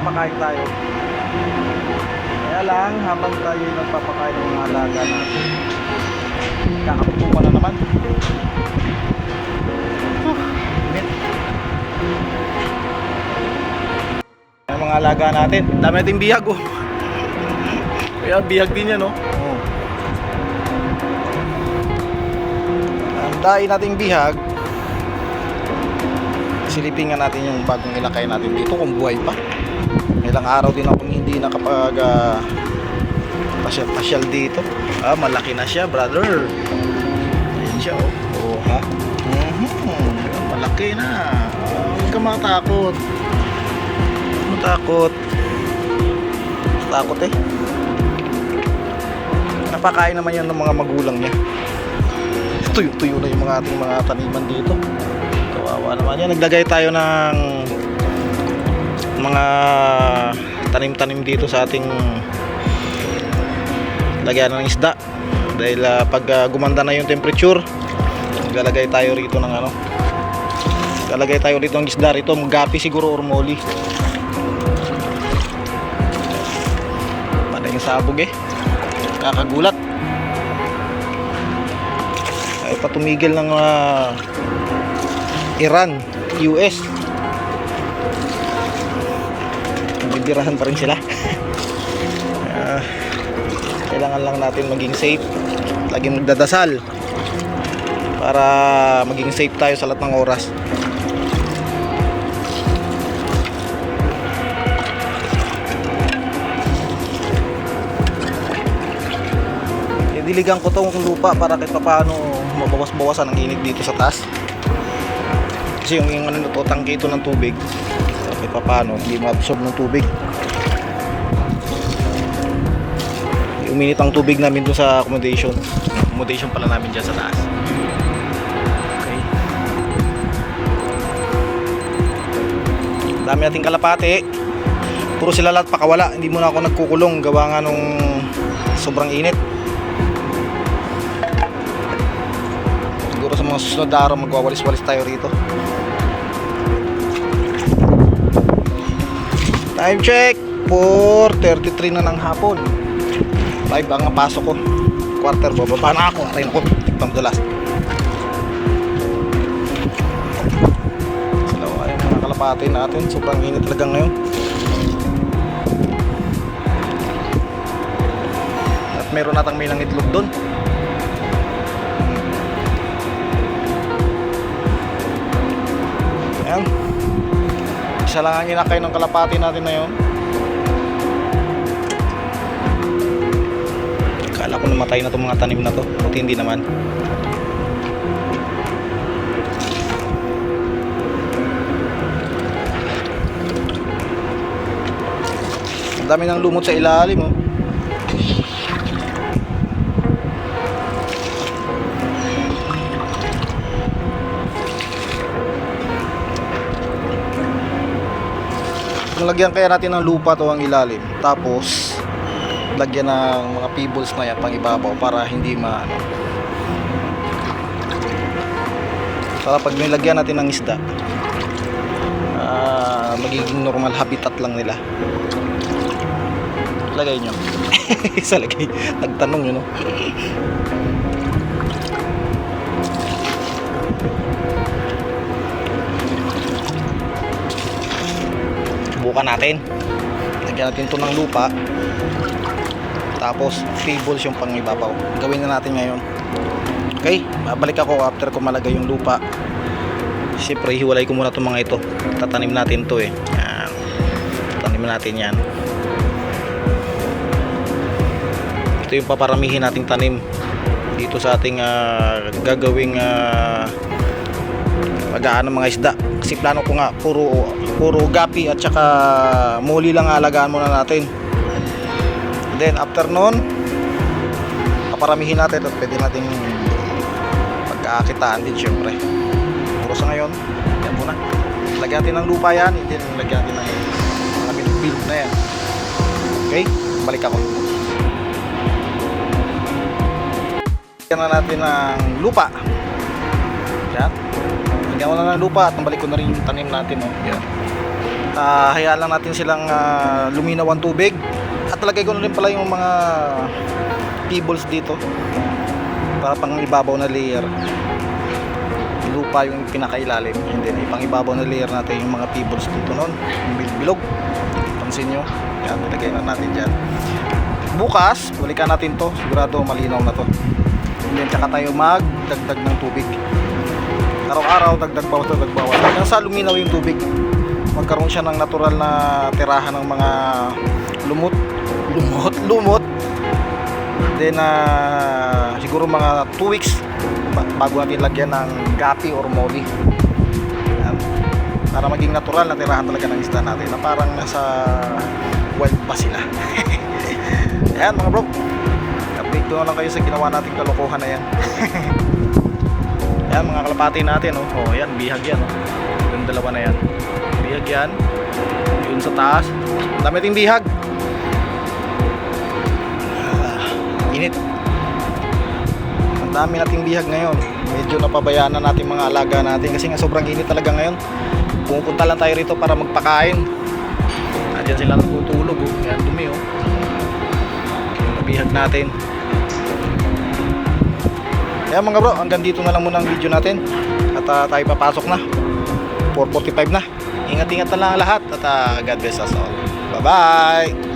magpapakain tayo. Kaya lang, habang tayo nagpapakain ng mga alaga natin, kakapupo na naman. Init. Yung mga alaga natin, dami nating bihag oh. Kaya bihag din yan oh. Oh. Ang dahil nating bihag, silipingan natin yung bagong ilakay natin dito kung buhay pa. Ilang araw din akong hindi nakapag pasyal dito. Malaki na siya, brother. Ayan siya oh. Oh ha. Malaki na. Huwag ka matakot. Matakot. Takot eh. Napakain naman yan ng mga magulang niya. Tuyo-tuyo na yung mga ating mga taniman dito. Kawawa naman yan. Naglagay tayo ng mga tanim-tanim dito sa ating lagyan ng isda. Dahil pag gumanda na yung temperature, maglalagay tayo rito ng ano. Lalagay tayo rito ng isda rito. Magapi siguro or moli. Paano yung sabog eh. Kakagulat. Ay patumigil ng Iran, US. Bibirahan pa rin sila. Kailangan lang natin maging safe. Laging magdadasal para maging safe tayo sa lahat ng oras. Diligan ko tong lupa para kahit paano mabawas-bawasan ang init dito sa taas. Kasi yung ano to, tangke ito ng tubig. Kahit paano hindi ma-absorb ng tubig. Uminit ang tubig namin doon sa accommodation. Accommodation pala namin dyan sa taas. Okay. Dami nating kalapate. Puro sila lahat pakawala. Hindi muna ako nagkukulong gawa nga nung sobrang init. Siguro sa mga susunod na araw magwawalis-walis tayo rito. Time check 4:33 na ng hapon. 5 ang pasok ko. Quarter bababa na ako. Aray ako. Tikpang dulas. Salaw ay mga kalapati natin. Sobrang init talaga ngayon. At meron natang may itlog doon. Ayan. Isa lang ang inakay ng kalapati natin na yun. Akala ko namatay na itong mga tanim na to. Buti hindi naman. Ang dami ng lumot sa ilalim oh. Lagyan kaya natin ng lupa to ang ilalim, tapos lagyan ng mga pebbles na yan pang ibabaw para hindi para pag nilagyan natin ng isda, magiging normal habitat lang nila. Lagay nyo. Isa lagay, nagtanong yun no? Bukan natin. Lagyan natin ito ng lupa. Tapos pebbles yung pang ibabaw. Gawin na natin ngayon. Okay, babalik ako after ko malagay yung lupa. Siyempre hiwalay ko muna itong mga ito. Tatanim natin to eh. Yan. Tatanim natin yan. Ito yung paparamihin nating tanim dito sa ating gagawing pag-aan ng mga isda. Kasi plano ko nga puro gapi at saka muli lang alagaan muna natin. Then after nun, paparamihin natin at pwede natin pagkakitaan din syempre. Pero sa ngayon, yan muna. Lagyan natin ng lupa yan, then lagyan natin ng mga build na yan. Okay, balik ako. Lagyan na natin ng lupa. Yan. Lagyan mo na ng lupa at balik ko na rin yung tanim natin. Oh. Yan. Hayaan lang natin silang luminaw ang tubig. At lagay ko na rin pala yung mga pebbles dito para pang ibabaw na layer. Lupa yung pinakailalim, hindi na ipang ibabaw na layer natin yung mga pebbles dito noon, yung bilog. Pansin nyo, yan, ilagay na natin dyan. Bukas balikan natin to, sigurado malinaw na to. And then tsaka tayo magdagdag ng tubig. Araw-araw dagdag bawat hanggang sa luminaw yung tubig, magkaroon siya ng natural na tirahan ng mga lumot. Then siguro mga 2 weeks bago natin lagyan ng gapi or moly. Yan. Para maging natural na tirahan talaga ng isda natin na parang nasa wild pa sila. Yan mga bro, update ko na lang kayo sa ginawa nating kalokohan na yan. Yan mga kalapati natin, oh yan, bihag yan, yung dalawa na yan, bihag yan, yun sa taas, dami ting bihag. Init. Ang dami nating bihag ngayon. Medyo napabayaan na natin mga alaga natin kasi nga sobrang init talaga ngayon. Pupunta lang tayo rito para magpakain. Diyan sila natutulog, Yan dumi, yung bihag natin. Kaya mga bro, hanggang dito na lang muna ang video natin. At tayo papasok na. 4:45 na. Ingat-ingat na lang lahat. At God bless us all. Bye bye.